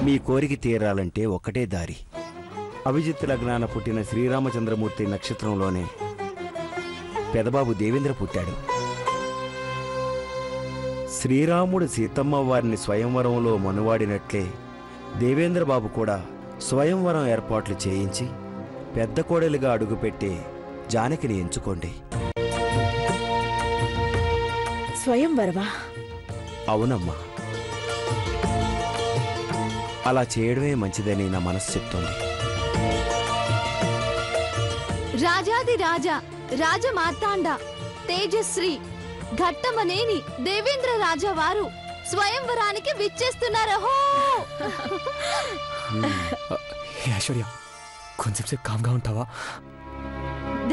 మీ కోరిక తీరాలంటే ఒకటే దారి. అభిజిత్ లగ్నాన పుట్టిన శ్రీరామచంద్రమూర్తి నక్షత్రంలోనే పెదబాబు దేవేంద్ర పుట్టాడు. శ్రీరాముడు సీతమ్మ వారిని స్వయంవరంలో మనువాడినట్లే దేవేంద్రబాబు కూడా స్వయంవరం ఏర్పాట్లు చేయించి పెద్ద కోడలిగా అడుగుపెట్టే జానకిని ఎంచుకోండి. స్వయంవరమా? అవునమ్మా, అలా చేయడమే మంచిదని నా మనసు చెప్తోంది. రాజాది రాజా రాజమార్తాండ తేజశ్రీ ఘట్టమనేని దేవేంద్ర రాజా వారు స్వయంవరానికి విచ్చేస్తున్నారహో. ఐశ్వర్య, కొంచెం సేపు కామ్గా ఉంటావా?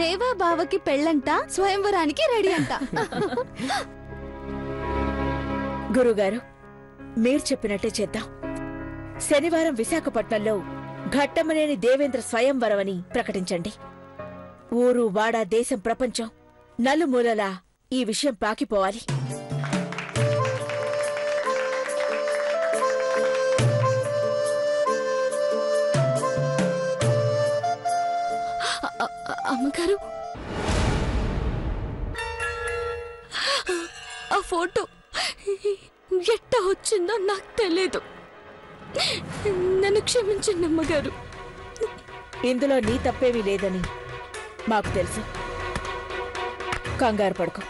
దేవా బావకి పెళ్ళంట, స్వయంవరానికి రెడీ అంట. గురుగారు, మీరు చెప్పినట్టే చేద్దాం. శనివారం విశాఖపట్నంలో ఘట్టమనేని దేవేంద్ర స్వయంవరం అని ప్రకటించండి. ఊరు వాడ దేశం ప్రపంచం నలుమూలలా ఈ విషయం పాకిపోవాలి. అమ్మగారు, ఆ ఫోటో ఎట్టా వచ్చిందో నాకు తెలియదు. నన్ను క్షమించండి అమ్మగారు. ఇందులో నీ తప్పేమీ లేదని మాకు తెలుసు. కంగారు పడుకో.